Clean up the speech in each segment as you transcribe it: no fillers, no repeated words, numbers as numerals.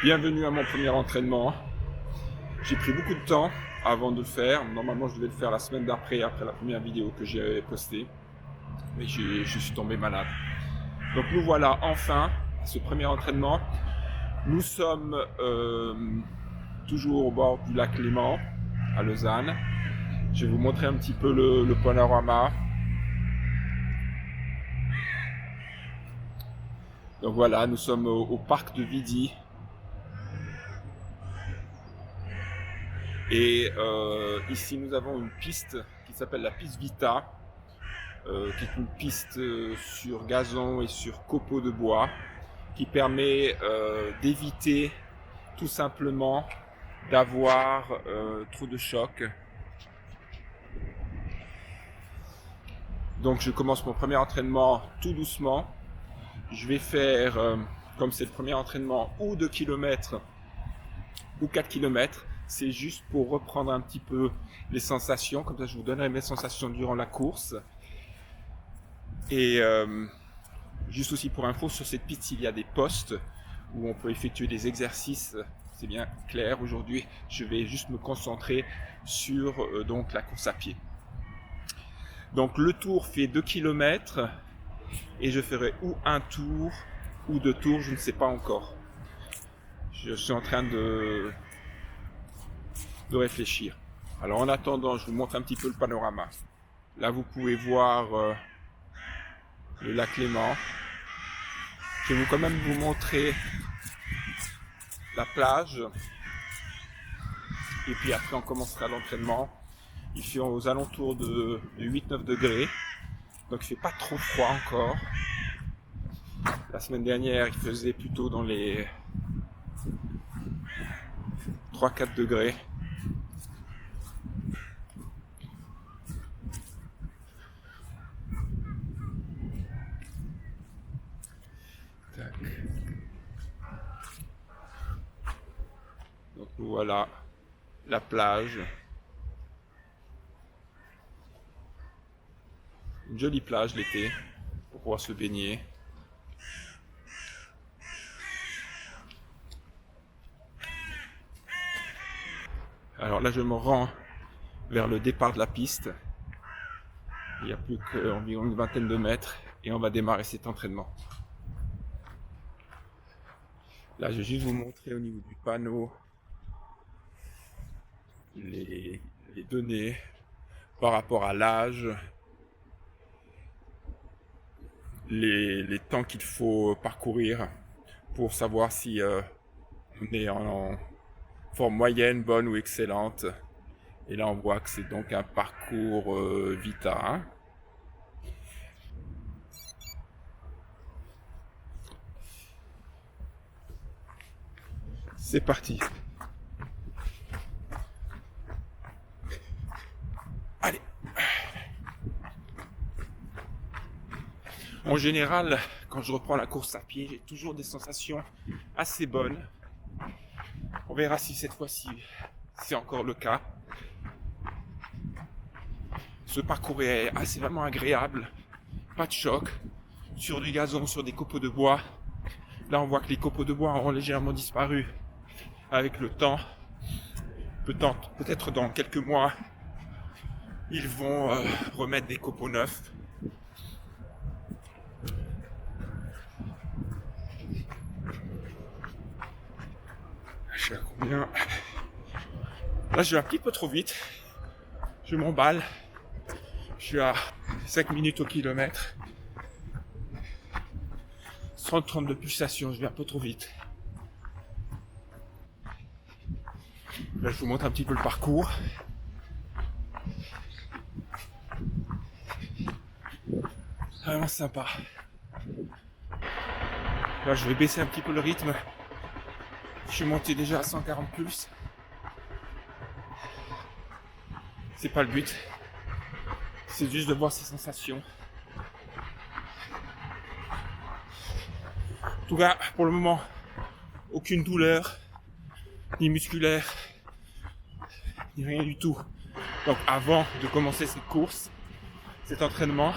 Bienvenue à mon premier entraînement. J'ai pris beaucoup de temps avant de le faire. Normalement, je devais le faire la semaine d'après, après la première vidéo que j'ai postée. Mais je suis tombé malade. Donc nous voilà enfin à ce premier entraînement. Nous sommes toujours au bord du lac Léman, à Lausanne. Je vais vous montrer un petit peu le panorama. Donc voilà, nous sommes au parc de Vidi. Et ici, nous avons une piste qui s'appelle la piste Vita, qui est une piste sur gazon et sur copeaux de bois, qui permet d'éviter tout simplement d'avoir trop de choc. Donc je commence mon premier entraînement tout doucement. Je vais faire, comme c'est le premier entraînement, ou 2 km ou 4 km. C'est juste pour reprendre un petit peu les sensations. Comme ça, je vous donnerai mes sensations durant la course. Et juste aussi pour info, sur cette piste, il y a des postes où on peut effectuer des exercices. C'est bien clair. Aujourd'hui, je vais juste me concentrer sur donc la course à pied. Donc le tour fait 2 km et je ferai ou un tour ou 2 tours, je ne sais pas encore. Je suis en train de réfléchir. Alors en attendant, je vous montre un petit peu le panorama. Là, vous pouvez voir le lac Léman. Je vais quand même vous montrer la plage. Et puis après, on commencera l'entraînement. Il fait aux alentours de 8-9 degrés. Donc il fait pas trop froid encore. La semaine dernière, il faisait plutôt dans les 3-4 degrés. Tac. Donc voilà la plage. Une jolie plage l'été pour pouvoir se baigner. Alors là, je me rends vers le départ de la piste. Il n'y a plus qu'environ une vingtaine de mètres et on va démarrer cet entraînement. Là, je vais juste vous montrer au niveau du panneau les données par rapport à l'âge, les temps qu'il faut parcourir pour savoir si on est en forme moyenne, bonne ou excellente. Et là, on voit que c'est donc un parcours Vita. Hein. C'est parti. Allez. En général, quand je reprends la course à pied, j'ai toujours des sensations assez bonnes. On verra si cette fois-ci c'est encore le cas. Ce parcours est assez vraiment agréable. Pas de choc. Sur du gazon, sur des copeaux de bois. Là, on voit que les copeaux de bois ont légèrement disparu avec le temps. Peut-être dans quelques mois, ils vont remettre des copeaux neufs. Je suis à combien? Là, je vais un petit peu trop vite. Je m'emballe. Je suis à 5 minutes au kilomètre. 130 de pulsation, je vais un peu trop vite. Là, je vous montre un petit peu le parcours. Vraiment sympa. Là, je vais baisser un petit peu le rythme. Je suis monté déjà à 140 pulses. C'est pas le but. C'est juste de voir ces sensations. En tout cas, pour le moment, aucune douleur, ni musculaire, ni rien du tout. Donc avant de commencer cette course, cet entraînement,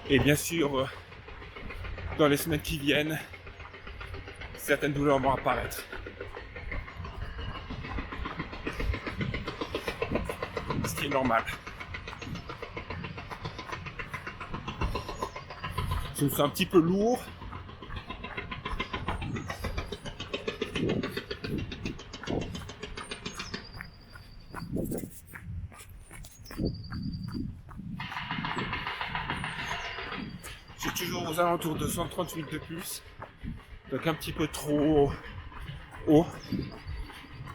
Et bien sûr, dans les semaines qui viennent, certaines douleurs vont apparaître. Ce qui est normal. Je me sens un petit peu lourd. Je suis toujours aux alentours de 138 de plus. Donc un petit peu trop haut.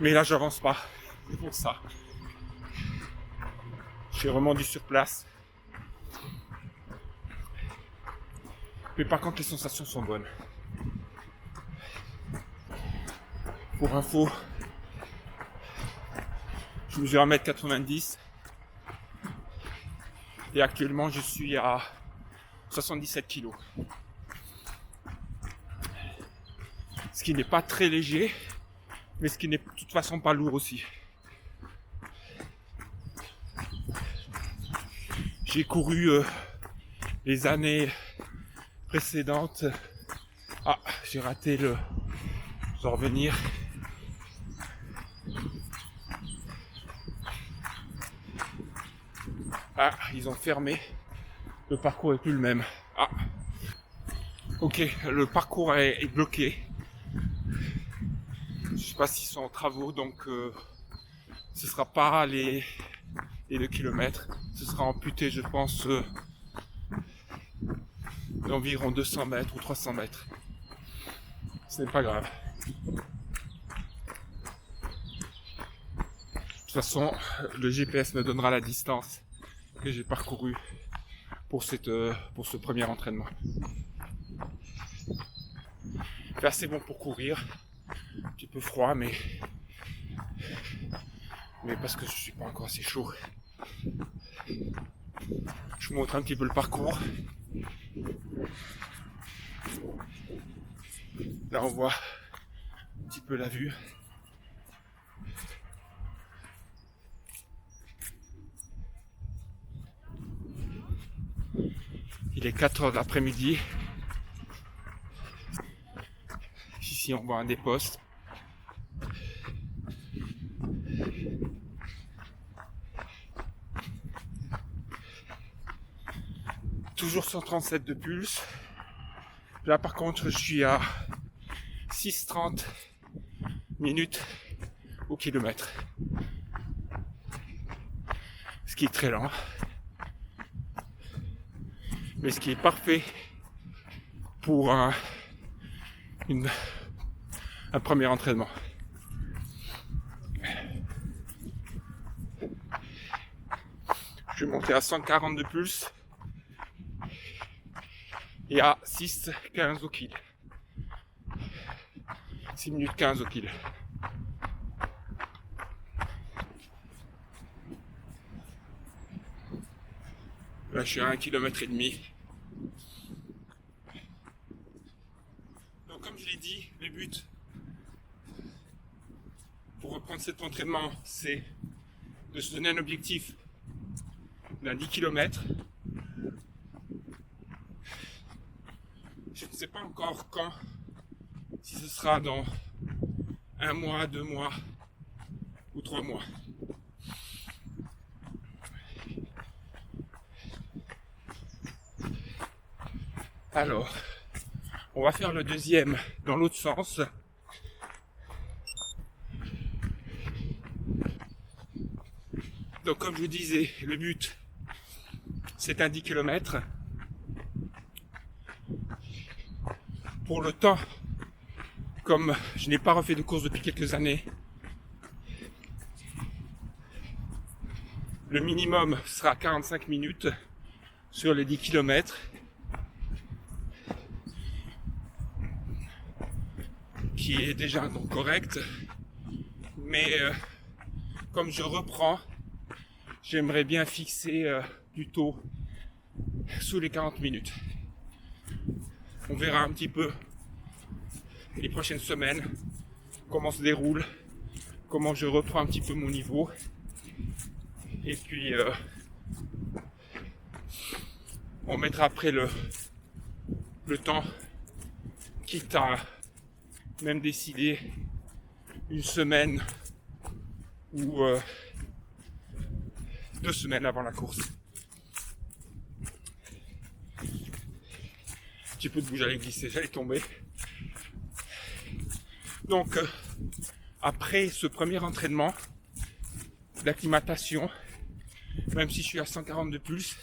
Mais là j'avance pas. C'est pour ça. Je suis remonté sur place. Mais par contre les sensations sont bonnes. Pour info, je mesure 1m90 et actuellement je suis à 77 kg. Ce qui n'est pas très léger, mais ce qui n'est de toute façon pas lourd aussi. J'ai couru les années précédentes. Ah, j'ai raté le... Je dois revenir. Ah, ils ont fermé. Le parcours est plus le même. Ah. Ok, le parcours est bloqué. Je sais pas s'ils sont en travaux, donc ce sera pas les 2 km. Ce sera amputé, je pense, d'environ 200 mètres ou 300 mètres. Ce n'est pas grave. De toute façon, le GPS me donnera la distance que j'ai parcourue pour ce premier entraînement. Il fait assez bon pour courir. Un petit peu froid, mais parce que je suis pas encore assez chaud. Je vous montre un petit peu le parcours. Là on voit un petit peu la vue. Il est 4h de l'après-midi. Ici on voit un des postes. Toujours 137 de pulse. Là par contre je suis à 6,30 minutes au kilomètre. Ce qui est très lent. Mais ce qui est parfait pour un premier entraînement. Je vais monter à 140 de pulse et à 6,15 au kill. 6 minutes 15 au kill. Là, je suis à 1,5 km. Donc, comme je l'ai dit, le but pour reprendre cet entraînement, c'est de se donner un objectif d'un 10 km. Je ne sais pas encore quand, si ce sera dans 1 mois, 2 mois ou 3 mois. Alors, on va faire le deuxième dans l'autre sens. Donc comme je vous disais, le but c'est un 10 km. Pour le temps, comme je n'ai pas refait de course depuis quelques années, le minimum sera 45 minutes sur les 10 km. Qui est déjà donc correct. Mais comme je reprends, j'aimerais bien fixer plutôt sous les 40 minutes. On verra un petit peu les prochaines semaines comment se déroule, comment je reprends un petit peu mon niveau. Et puis On mettra après le temps, quitte à même décider une semaine ou 2 semaines avant la course. Un petit peu de bout, j'allais glisser, j'allais tomber. Donc, après ce premier entraînement d'acclimatation, même si je suis à 140 de pulse,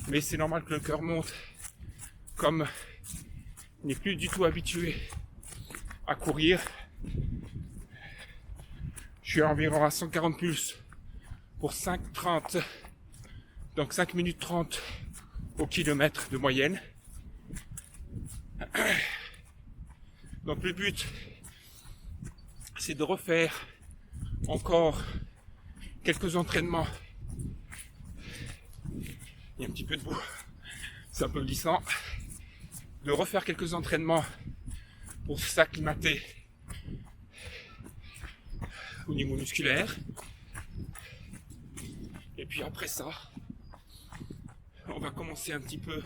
mais c'est normal que le cœur monte, comme il n'est plus du tout habitué à courir. Je suis environ à 140 pulse pour 5,30, donc 5 minutes 30 au kilomètre de moyenne. Donc le but, c'est de refaire encore quelques entraînements. Il y a un petit peu de boue, c'est un peu glissant. De refaire quelques entraînements pour s'acclimater au niveau musculaire. Et puis après ça, on va commencer un petit peu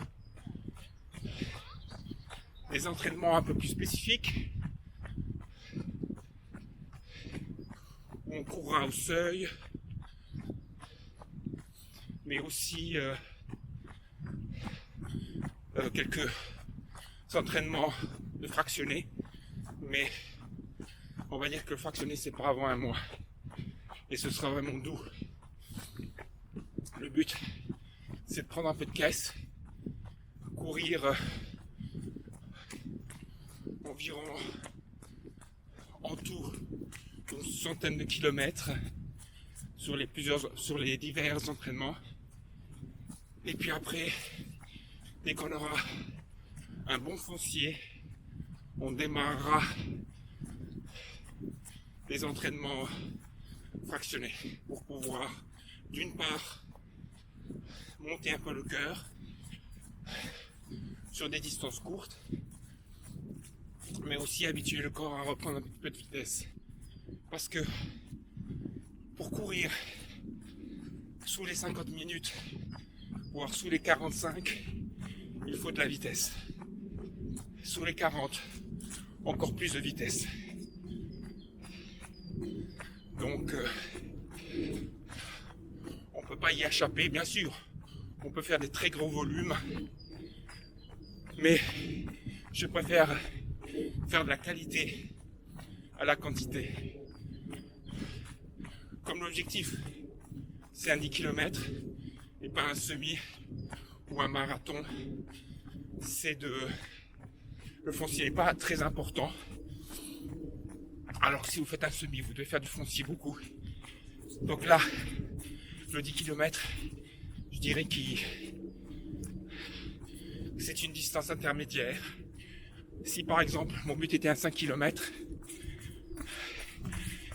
des entraînements un peu plus spécifiques. Où on courra au seuil, mais aussi quelques entraînements de fractionnés. Mais on va dire que le fractionné, c'est pas avant 1 mois. Et ce sera vraiment doux. Le but, c'est de prendre un peu de caisse, courir environ en tout une centaine de kilomètres sur les divers entraînements. Et puis après, dès qu'on aura un bon foncier, on démarrera les entraînements fractionnés pour pouvoir, d'une part, monter un peu le cœur sur des distances courtes, mais aussi habituer le corps à reprendre un petit peu de vitesse. Parce que pour courir sous les 50 minutes, voire sous les 45, il faut de la vitesse. Sous les 40, encore plus de vitesse. Donc, on ne peut pas y échapper, bien sûr. On peut faire des très gros volumes, mais je préfère faire de la qualité à la quantité. Comme l'objectif, c'est un 10 km et pas un semi ou un marathon, le foncier n'est pas très important. Alors que si vous faites un semi, vous devez faire du foncier beaucoup. Donc là, le 10 km, je dirais que c'est une distance intermédiaire. Si par exemple mon but était un 5 km,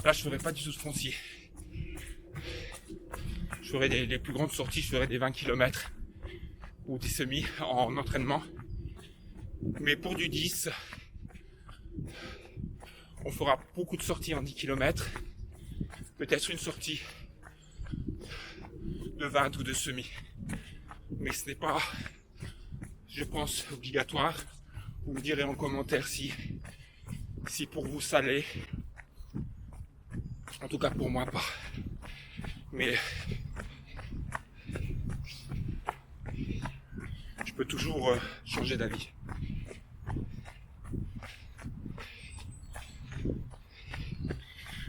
là je ferais pas du tout de foncier. Je ferais les plus grandes sorties, je ferais des 20 km ou des semis en entraînement. Mais pour du 10, on fera beaucoup de sorties en 10 km. Peut-être une sortie de 20 ou de semis. Mais ce n'est pas, je pense, obligatoire. Vous me direz en commentaire si pour vous ça l'est. En tout cas pour moi pas. Mais je peux toujours changer d'avis.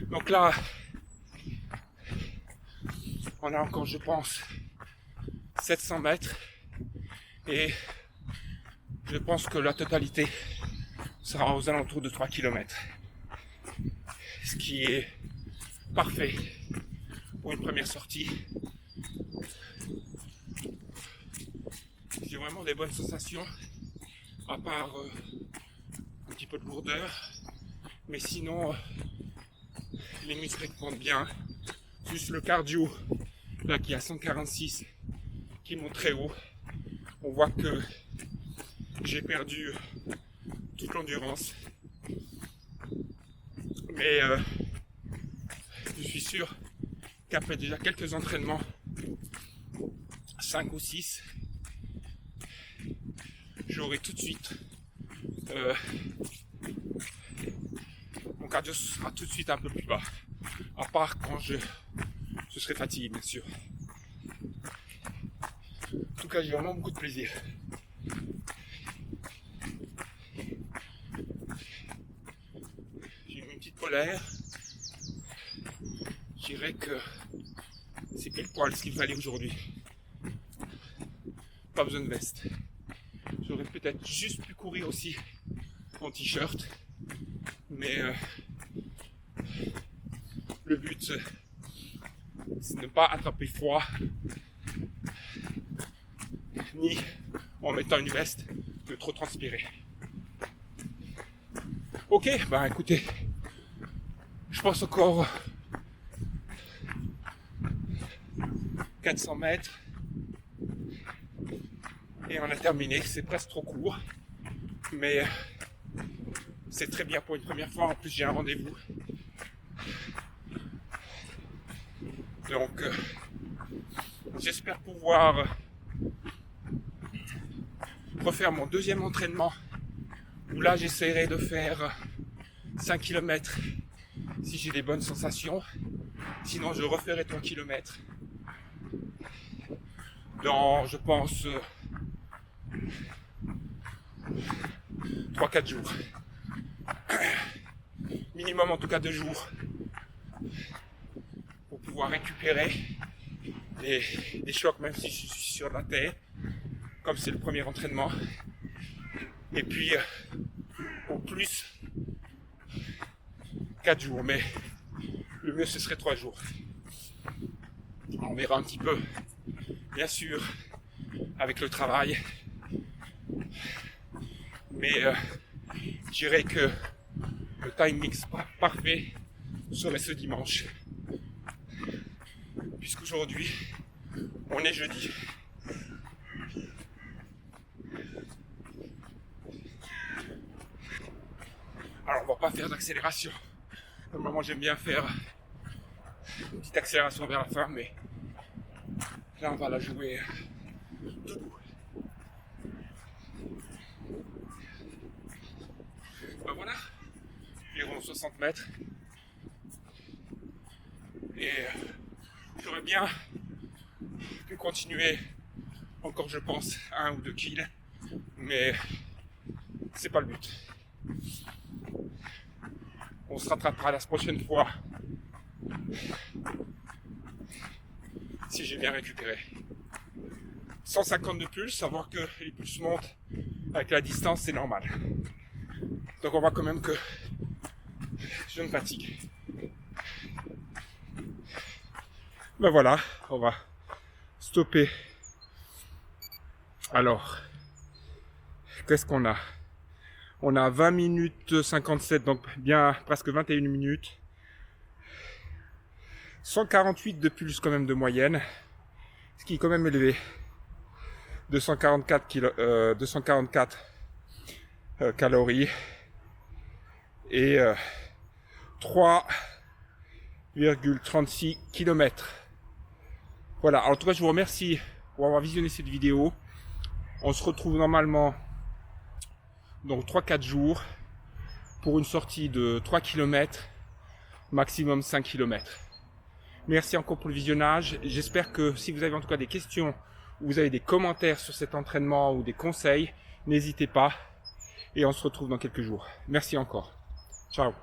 Donc là, on a encore, je pense, 700 mètres et je pense que la totalité sera aux alentours de 3 km. Ce qui est parfait pour une première sortie. J'ai vraiment des bonnes sensations, à part un petit peu de lourdeur, mais sinon les muscles répondent bien. Juste le cardio, là qui est à 146, qui monte très haut. On voit que j'ai perdu toute l'endurance. Mais je suis sûr qu'après déjà quelques entraînements, 5 ou 6, j'aurai tout de suite mon cardio sera tout de suite un peu plus bas, à part quand je serai fatigué, bien sûr. En tout cas, j'ai vraiment beaucoup de plaisir. J'ai une petite polaire. Je dirais que c'est pile poil ce qu'il fallait aujourd'hui. Pas besoin de veste. J'aurais peut-être juste pu courir aussi en t-shirt. Mais le but, c'est de ne pas attraper froid. Ni en mettant une veste, de trop transpirer. Ok, bah écoutez, je pense encore 400 mètres et on a terminé. C'est presque trop court, mais c'est très bien pour une première fois. En plus, j'ai un rendez-vous. Donc, j'espère pouvoir refaire mon deuxième entraînement où là, j'essaierai de faire 5 km si j'ai des bonnes sensations. Sinon, je referai 3 km dans, je pense, 3-4 jours. Minimum en tout cas 2 jours pour pouvoir récupérer des chocs, même si je suis sur la terre, comme c'est le premier entraînement. Et puis au plus 4 jours, mais le mieux ce serait 3 jours. On verra un petit peu, bien sûr, avec le travail, mais je dirais que le timing parfait serait ce dimanche, puisqu'aujourd'hui on est jeudi. Alors on va pas faire d'accélération. Normalement j'aime bien faire une petite accélération vers la fin, mais là on va la jouer tout doux. Ben voilà, environ 60 mètres. Et j'aurais bien pu continuer encore, je pense, 1 ou 2 kills, mais c'est pas le but. On se rattrapera la prochaine fois si j'ai bien récupéré. 150 de pulse, savoir que les pulses montent avec la distance, c'est normal. Donc on voit quand même que je me fatigue. Ben voilà, on va stopper. Alors, qu'est-ce qu'on a? On a 20 minutes 57, donc bien presque 21 minutes. 148 de pulse quand même de moyenne, ce qui est quand même élevé. 244 calories et 3,36 km. Voilà, alors en tout cas je vous remercie pour avoir visionné cette vidéo. On se retrouve normalement donc 3-4 jours pour une sortie de 3 km, maximum 5 km. Merci encore pour le visionnage. J'espère que si vous avez en tout cas des questions ou vous avez des commentaires sur cet entraînement ou des conseils, n'hésitez pas. Et on se retrouve dans quelques jours. Merci encore. Ciao.